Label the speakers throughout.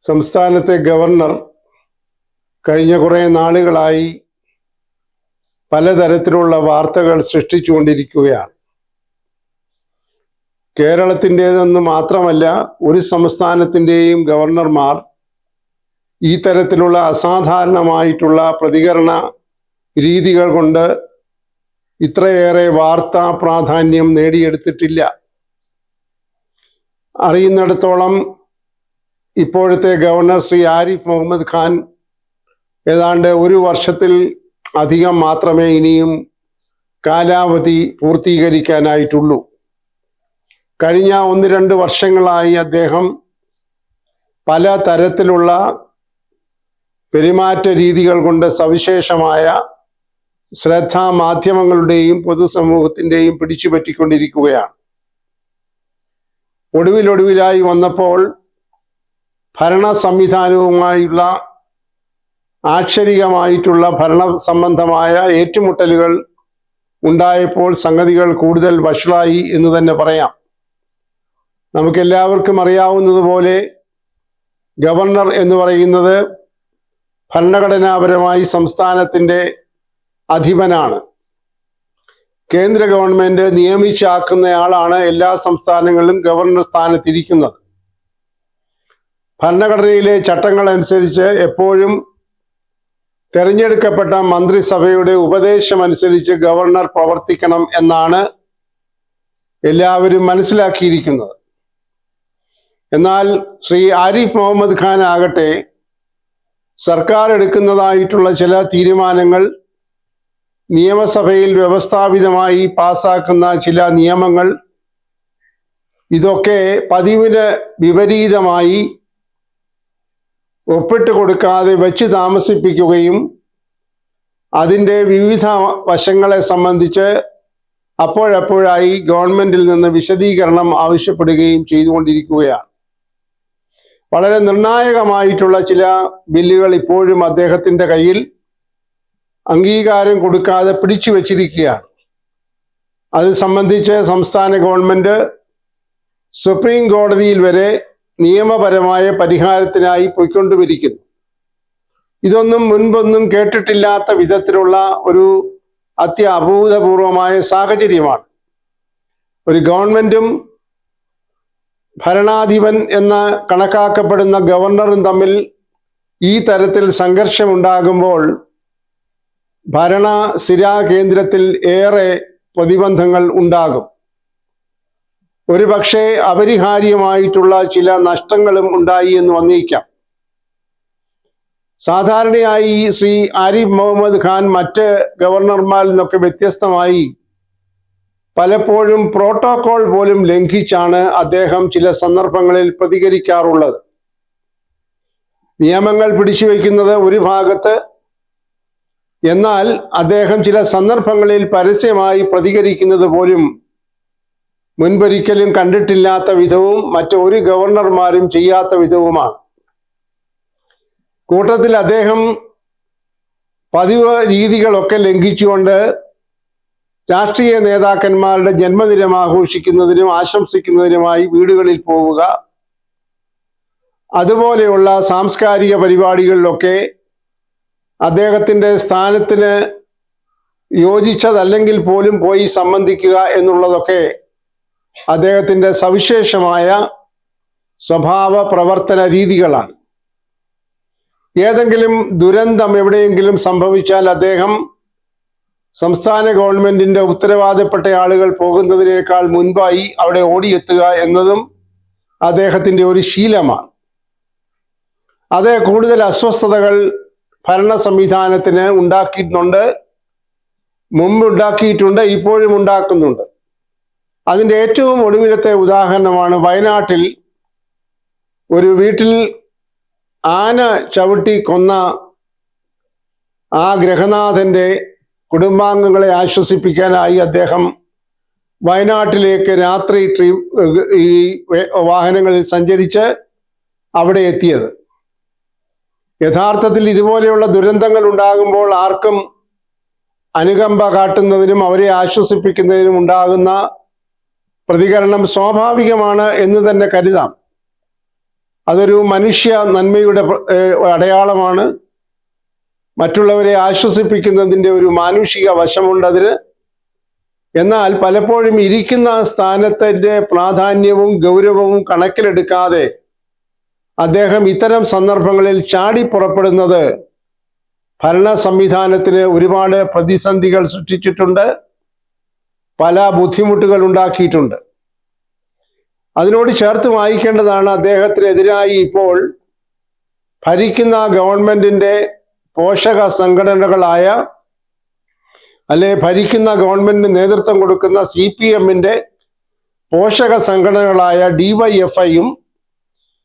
Speaker 1: സംസ്ഥാനത്തെ ഗവർണർ കഴിഞ്ഞ കുറേ നാളുകളായി പലതരത്തിലുള്ള വാർത്തകൾ സൃഷ്ടിച്ചുകൊണ്ടിരിക്കുകയാണ്. കേരളത്തിൻ്റേതെന്ന് മാത്രമല്ല, ഒരു സംസ്ഥാനത്തിൻ്റെയും ഗവർണർമാർ ഈ തരത്തിലുള്ള അസാധാരണമായിട്ടുള്ള പ്രതികരണ രീതികൾ കൊണ്ട് ഇത്രയേറെ വാർത്താ പ്രാധാന്യം നേടിയെടുത്തിട്ടില്ല. അറിയുന്നിടത്തോളം ഇപ്പോഴത്തെ ഗവർണർ ശ്രീ ആരിഫ് മുഹമ്മദ് ഖാൻ ഏതാണ്ട് ഒരു വർഷത്തിൽ അധികം മാത്രമേ ഇനിയും കാലാവധി പൂർത്തീകരിക്കാനായിട്ടുള്ളൂ. കഴിഞ്ഞ 1-2 വർഷങ്ങളായി അദ്ദേഹം പല തരത്തിലുള്ള പെരുമാറ്റ രീതികൾ കൊണ്ട് സവിശേഷമായ ശ്രദ്ധ മാധ്യമങ്ങളുടെയും പൊതുസമൂഹത്തിൻ്റെയും പിടിച്ചുപറ്റിക്കൊണ്ടിരിക്കുകയാണ്. ഒടുവിലായി വന്നപ്പോൾ ഭരണ സംവിധാനവുമായുള്ള ആക്ഷരികമായിട്ടുള്ള ഭരണ സംബന്ധമായ ഏറ്റുമുട്ടലുകൾ ഉണ്ടായപ്പോൾ സംഗതികൾ കൂടുതൽ വഷളായി എന്ന് തന്നെ പറയാം. നമുക്കെല്ലാവർക്കും അറിയാവുന്നതുപോലെ ഗവർണർ എന്ന് പറയുന്നത് ഭരണഘടനാപരമായി സംസ്ഥാനത്തിൻ്റെ അധിപനാണ്. കേന്ദ്ര ഗവൺമെന്റ് നിയമിച്ചാക്കുന്നയാളാണ് എല്ലാ സംസ്ഥാനങ്ങളിലും ഗവർണർ സ്ഥാനത്തിരിക്കുന്നത്. ഭരണഘടനയിലെ ചട്ടങ്ങൾ അനുസരിച്ച് എപ്പോഴും തെരഞ്ഞെടുക്കപ്പെട്ട മന്ത്രിസഭയുടെ ഉപദേശമനുസരിച്ച് ഗവർണർ പ്രവർത്തിക്കണം എന്നാണ് എല്ലാവരും മനസ്സിലാക്കിയിരിക്കുന്നത്. എന്നാൽ ശ്രീ ആരിഫ് മുഹമ്മദ് ഖാൻ ആകട്ടെ സർക്കാർ എടുക്കുന്നതായിട്ടുള്ള ചില തീരുമാനങ്ങൾ, നിയമസഭയിൽ വ്യവസ്ഥാപിതമായി പാസാക്കുന്ന ചില നിയമങ്ങൾ, ഇതൊക്കെ പതിവിന് വിപരീതമായി ഒപ്പിട്ട് കൊടുക്കാതെ വെച്ച് താമസിപ്പിക്കുകയും അതിൻ്റെ വിവിധ വശങ്ങളെ സംബന്ധിച്ച് അപ്പോഴപ്പോഴായി ഗവൺമെന്റിൽ നിന്ന് വിശദീകരണം ആവശ്യപ്പെടുകയും ചെയ്തുകൊണ്ടിരിക്കുകയാണ്. വളരെ നിർണായകമായിട്ടുള്ള ചില ബില്ലുകൾ ഇപ്പോഴും അദ്ദേഹത്തിൻ്റെ കയ്യിൽ അംഗീകാരം കൊടുക്കാതെ പിടിച്ചു വച്ചിരിക്കുകയാണ്. അത് സംബന്ധിച്ച് സംസ്ഥാന ഗവൺമെന്റ് സുപ്രീം കോടതിയിൽ വരെ നിയമപരമായ പരിഹാരത്തിനായി പോയിക്കൊണ്ടുവരിക്കുന്നു. ഇതൊന്നും മുൻപൊന്നും കേട്ടിട്ടില്ലാത്ത വിധത്തിലുള്ള ഒരു അത്യഭൂതപൂർവമായ സാഹചര്യമാണ്. ഒരു ഗവൺമെന്റും ഭരണാധിപൻ എന്ന കണക്കാക്കപ്പെടുന്ന ഗവർണറും തമ്മിൽ ഈ തരത്തിൽ സംഘർഷമുണ്ടാകുമ്പോൾ ഭരണസിരാ കേന്ദ്രത്തിൽ ഏറെ പ്രതിബന്ധങ്ങൾ ഉണ്ടാകും. ഒരു പക്ഷേ അപരിഹാര്യമായിട്ടുള്ള ചില നഷ്ടങ്ങളും ഉണ്ടായി എന്ന് വന്നേക്കാം. സാധാരണയായി ശ്രീ ആരിഫ് മുഹമ്മദ് ഖാൻ മറ്റ് ഗവർണർമാരിൽ നിന്നൊക്കെ വ്യത്യസ്തമായി പലപ്പോഴും പ്രോട്ടോകോൾ പോലും ലംഘിച്ചാണ് അദ്ദേഹം ചില സന്ദർഭങ്ങളിൽ പ്രതികരിക്കാറുള്ളത്. നിയമങ്ങൾ പിടിച്ചു വയ്ക്കുന്നത് ഒരു ഭാഗത്ത്, എന്നാൽ അദ്ദേഹം ചില സന്ദർഭങ്ങളിൽ പരസ്യമായി പ്രതികരിക്കുന്നത് പോലും മുൻപൊരിക്കലും കണ്ടിട്ടില്ലാത്ത വിധവും മറ്റൊരു ഗവർണർമാരും ചെയ്യാത്ത വിധവുമാണ്. കൂട്ടത്തിൽ അദ്ദേഹം പതിവ് രീതികളൊക്കെ ലംഘിച്ചുകൊണ്ട് രാഷ്ട്രീയ നേതാക്കന്മാരുടെ ജന്മദിനം ആഘോഷിക്കുന്നതിനും ആശംസിക്കുന്നതിനുമായി വീടുകളിൽ പോവുക, അതുപോലെയുള്ള സാംസ്കാരിക പരിപാടികളിലൊക്കെ അദ്ദേഹത്തിൻ്റെ സ്ഥാനത്തിന് യോജിച്ചതല്ലെങ്കിൽ പോലും പോയി സംബന്ധിക്കുക എന്നുള്ളതൊക്കെ അദ്ദേഹത്തിൻ്റെ സവിശേഷമായ സ്വഭാവ പ്രവർത്തന രീതികളാണ്. ഏതെങ്കിലും ദുരന്തം എവിടെയെങ്കിലും സംഭവിച്ചാൽ അദ്ദേഹം സംസ്ഥാന ഗവൺമെന്റിന്റെ ഉത്തരവാദപ്പെട്ട ആളുകൾ പോകുന്നതിനേക്കാൾ മുൻപായി അവിടെ ഓടിയെത്തുക എന്നതും അദ്ദേഹത്തിൻ്റെ ഒരു ശീലമാണ്. അത് കൂടുതൽ അസ്വസ്ഥതകൾ ഭരണ സംവിധാനത്തിന് മുമ്പുണ്ടാക്കിയിട്ടുണ്ട്, ഇപ്പോഴും ഉണ്ടാക്കുന്നുണ്ട്. അതിൻ്റെ ഏറ്റവും ഒടുവിലത്തെ ഉദാഹരണമാണ് വയനാട്ടിൽ ഒരു വീട്ടിൽ ആന ചവിട്ടി കൊന്ന ആ ഗൃഹനാഥന്റെ കുടുംബാംഗങ്ങളെ ആശ്വസിപ്പിക്കാനായി അദ്ദേഹം വയനാട്ടിലേക്ക് രാത്രി ഈ വാഹനങ്ങളിൽ സഞ്ചരിച്ച് അവിടെ എത്തിയത്. യഥാർത്ഥത്തിൽ ഇതുപോലെയുള്ള ദുരന്തങ്ങൾ ഉണ്ടാകുമ്പോൾ ആർക്കും അനുകമ്പ കാട്ടുന്നതിനും അവരെ ആശ്വസിപ്പിക്കുന്നതിനും ഉണ്ടാകുന്ന പ്രതികരണം സ്വാഭാവികമാണ് എന്ന് തന്നെ കരുതാം. അതൊരു മനുഷ്യ നന്മയുടെ അടയാളമാണ്. മറ്റുള്ളവരെ ആശ്വസിപ്പിക്കുന്നതിൻ്റെ ഒരു മാനുഷിക വശമുണ്ടതിന്. എന്നാൽ പലപ്പോഴും ഇരിക്കുന്ന സ്ഥാനത്തിൻ്റെ പ്രാധാന്യവും ഗൗരവവും കണക്കിലെടുക്കാതെ അദ്ദേഹം ഇത്തരം സന്ദർഭങ്ങളിൽ ചാടിപ്പുറപ്പെടുന്നത് ഭരണ സംവിധാനത്തിന് ഒരുപാട് പ്രതിസന്ധികൾ സൃഷ്ടിച്ചിട്ടുണ്ട്, പല ബുദ്ധിമുട്ടുകൾ ഉണ്ടാക്കിയിട്ടുണ്ട്. അതിനോട് ചേർത്ത് വായിക്കേണ്ടതാണ് അദ്ദേഹത്തിനെതിരായി ഇപ്പോൾ ഭരിക്കുന്ന ഗവൺമെന്റിന്റെ പോഷക സംഘടനകളായ ഭരിക്കുന്ന ഗവൺമെന്റിന് നേതൃത്വം കൊടുക്കുന്ന CPMന്റെ പോഷക സംഘടനകളായ DYFIയും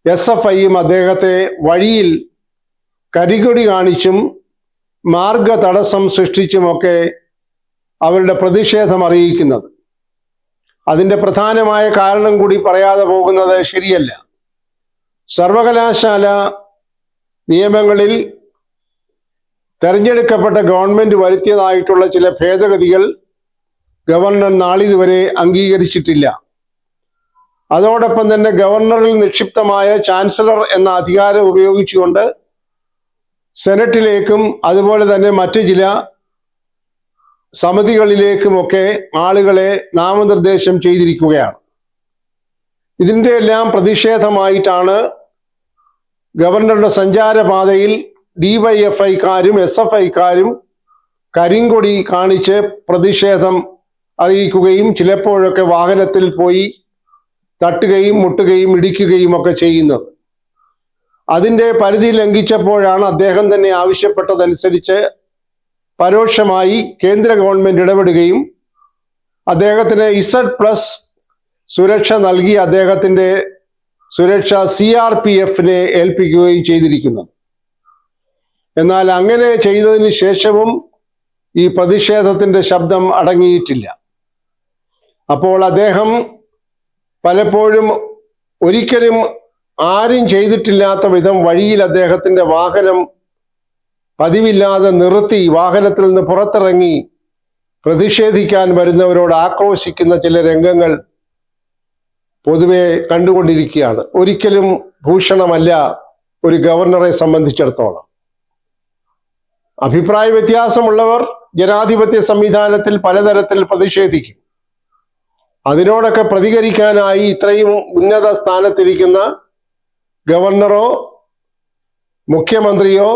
Speaker 1: SFIയും അദ്ദേഹത്തെ വഴിയിൽ കരികൊടി കാണിച്ചും മാർഗ തടസ്സം സൃഷ്ടിച്ചുമൊക്കെ അവരുടെ പ്രതിഷേധം അറിയിക്കുന്നത്. അതിൻ്റെ പ്രധാനമായ കാരണം കൂടി പറയാതെ പോകുന്നത് ശരിയല്ല. സർവകലാശാല നിയമങ്ങളിൽ തെരഞ്ഞെടുക്കപ്പെട്ട ഗവൺമെന്റ് വരുത്തിയതായിട്ടുള്ള ചില ഭേദഗതികൾ ഗവർണർ നാളിതുവരെ അംഗീകരിച്ചിട്ടില്ല. അതോടൊപ്പം തന്നെ ഗവർണറിൽ നിക്ഷിപ്തമായ ചാൻസലർ എന്ന അധികാരം ഉപയോഗിച്ചുകൊണ്ട് സെനറ്റിലേക്കും അതുപോലെ തന്നെ മറ്റു ചില സമിതികളിലേക്കുമൊക്കെ ആളുകളെ നാമനിർദ്ദേശം ചെയ്തിരിക്കുകയാണ്. ഇതിൻ്റെ എല്ലാം പ്രതിഷേധമായിട്ടാണ് ഗവർണറുടെ സഞ്ചാരപാതയിൽ DYFIക്കാരും SFIക്കാരും കരിങ്കൊടി കാണിച്ച് പ്രതിഷേധം അറിയിക്കുകയും ചിലപ്പോഴൊക്കെ വാഹനത്തിൽ പോയി തട്ടുകയും മുട്ടുകയും ഇടിക്കുകയും ഒക്കെ ചെയ്യുന്നത്. അതിൻ്റെ പരിധി ലംഘിച്ചപ്പോഴാണ് അദ്ദേഹം തന്നെ ആവശ്യപ്പെട്ടതനുസരിച്ച് പരോക്ഷമായി കേന്ദ്ര ഗവൺമെന്റ് ഇടപെടുകയും അദ്ദേഹത്തിന് Z+ സുരക്ഷ നൽകി അദ്ദേഹത്തിൻ്റെ സുരക്ഷ CRPFനെ ഏൽപ്പിക്കുകയും ചെയ്തിരിക്കുന്നത്. എന്നാൽ അങ്ങനെ ചെയ്തതിന് ശേഷവും ഈ പ്രതിഷേധത്തിൻ്റെ ശബ്ദം അടങ്ങിയിട്ടില്ല. അപ്പോൾ അദ്ദേഹം പലപ്പോഴും ഒരിക്കലും ആരും ചെയ്തിട്ടില്ലാത്ത വിധം വഴിയിൽ അദ്ദേഹത്തിൻ്റെ വാഹനം പതിവില്ലാതെ നിർത്തി വാഹനത്തിൽ നിന്ന് പുറത്തിറങ്ങി പ്രതിഷേധിക്കാൻ വരുന്നവരോട് ആക്രോശിക്കുന്ന ചില രംഗങ്ങൾ പൊതുവെ കണ്ടുകൊണ്ടിരിക്കുകയാണ്. ഒരിക്കലും ഭൂഷണമല്ല ഒരു ഗവർണറെ സംബന്ധിച്ചിടത്തോളം. അഭിപ്രായ വ്യത്യാസമുള്ളവർ ജനാധിപത്യ സംവിധാനത്തിൽ പലതരത്തിൽ പ്രതിഷേധിക്കും. അതിനോടൊക്കെ പ്രതികരിക്കാനായി ഇത്രയും ഉന്നത സ്ഥാനത്തിരിക്കുന്ന ഗവർണറോ മുഖ്യമന്ത്രിയോ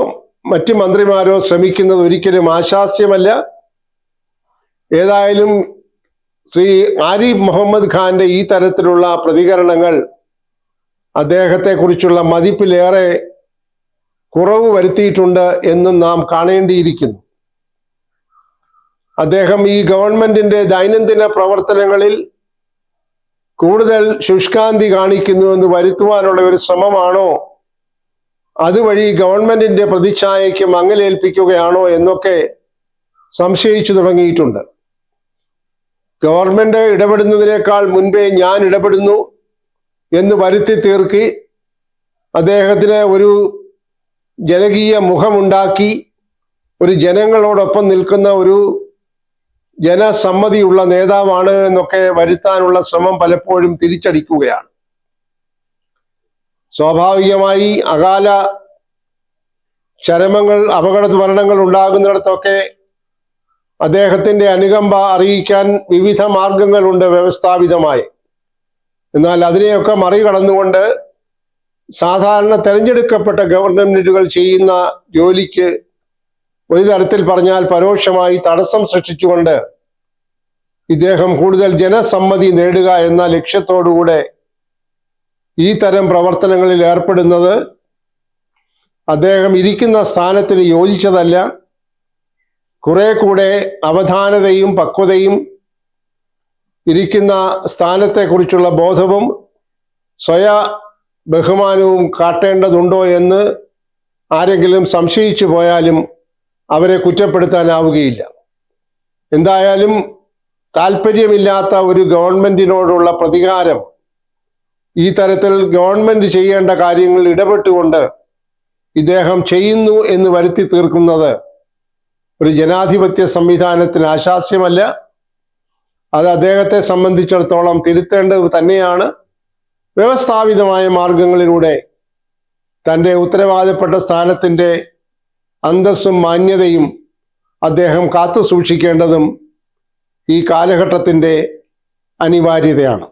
Speaker 1: മറ്റ് മന്ത്രിമാരോ ശ്രമിക്കുന്നത് ഒരിക്കലും ആശാസ്യമല്ല. ഏതായാലും ശ്രീ ആരിഫ് മുഹമ്മദ് ഖാന്റെ ഈ തരത്തിലുള്ള പ്രതികരണങ്ങൾ അദ്ദേഹത്തെക്കുറിച്ചുള്ള മതിപ്പിലേറെ കുറവ് വരുത്തിയിട്ടുണ്ട് എന്നും നാം കാണേണ്ടിയിരിക്കുന്നു. അദ്ദേഹം ഈ ഗവൺമെന്റിന്റെ ദൈനംദിന പ്രവർത്തനങ്ങളിൽ കൂടുതൽ ശുഷ്കാന്തി കാണിക്കുന്നു എന്ന് വരുത്തുവാനുള്ള ഒരു ശ്രമമാണോ, അതുവഴി ഗവൺമെന്റിന്റെ പ്രതിച്ഛായയ്ക്ക് മങ്ങലേൽപ്പിക്കുകയാണോ എന്നൊക്കെ സംശയിച്ചു തുടങ്ങിയിട്ടുണ്ട്. ഗവൺമെന്റ് ഇടപെടുന്നതിനേക്കാൾ മുൻപേ ഞാൻ ഇടപെടുന്നു എന്ന് വരുത്തി തീർക്കി അദ്ദേഹത്തിന് ഒരു ജനകീയ മുഖമുണ്ടാക്കി ഒരു ജനങ്ങളോടൊപ്പം നിൽക്കുന്ന ഒരു ജനസമ്മതിയുള്ള നേതാവാണ് എന്നൊക്കെ വരുത്താനുള്ള ശ്രമം പലപ്പോഴും തിരിച്ചടിക്കുകയാണ്. സ്വാഭാവികമായി അകാല ചരമങ്ങൾ അപകട മരണങ്ങൾ ഉണ്ടാകുന്നിടത്തൊക്കെ അദ്ദേഹത്തിന്റെ അനുകമ്പ അറിയിക്കാൻ വിവിധ മാർഗങ്ങളുണ്ട് വ്യവസ്ഥാപിതമായി. എന്നാൽ അതിനെയൊക്കെ മറികടന്നുകൊണ്ട് സാധാരണ തെരഞ്ഞെടുക്കപ്പെട്ട ഗവൺമെന്റുകൾ ചെയ്യുന്ന ജോലിക്ക് ഒരു തരത്തിൽ പറഞ്ഞാൽ പരോക്ഷമായി തടസ്സം സൃഷ്ടിച്ചുകൊണ്ട് ഇദ്ദേഹം കൂടുതൽ ജനസമ്മതി നേടുക എന്ന ലക്ഷ്യത്തോടുകൂടെ ഈ തരം പ്രവർത്തനങ്ങളിൽ ഏർപ്പെടുന്നത് അദ്ദേഹം ഇരിക്കുന്ന സ്ഥാനത്തിന് യോജിച്ചതല്ല. കുറെ കൂടെ അവധാനതയും പക്വതയും ഇരിക്കുന്ന സ്ഥാനത്തെക്കുറിച്ചുള്ള ബോധവും സ്വയ ബഹുമാനവും കാട്ടേണ്ടതുണ്ടോ എന്ന് ആരെങ്കിലും സംശയിച്ചു പോയാലും അവരെ കുറ്റപ്പെടുത്താനാവുകയില്ല. എന്തായാലും താല്പര്യമില്ലാത്ത ഒരു ഗവൺമെന്റിനോടുള്ള പ്രതികാരം ഈ തരത്തിൽ ഗവൺമെന്റ് ചെയ്യേണ്ട കാര്യങ്ങളിൽ ഇടപെട്ടുകൊണ്ട് ഇദ്ദേഹം ചെയ്യുന്നു എന്ന് വരുത്തി തീർക്കുന്നത് ഒരു ജനാധിപത്യ സംവിധാനത്തിന് ആശാസ്യമല്ല. അത് അദ്ദേഹത്തെ സംബന്ധിച്ചിടത്തോളം തിരുത്തേണ്ടത് തന്നെയാണ്. വ്യവസ്ഥാപിതമായ മാർഗങ്ങളിലൂടെ തൻ്റെ ഉത്തരവാദപ്പെട്ട സ്ഥാനത്തിൻ്റെ അന്തസ്സും മാന്യതയും അദ്ദേഹം കാത്തു സൂക്ഷിക്കേണ്ടതും ഈ കാലഘട്ടത്തിൻ്റെ അനിവാര്യതയാണ്.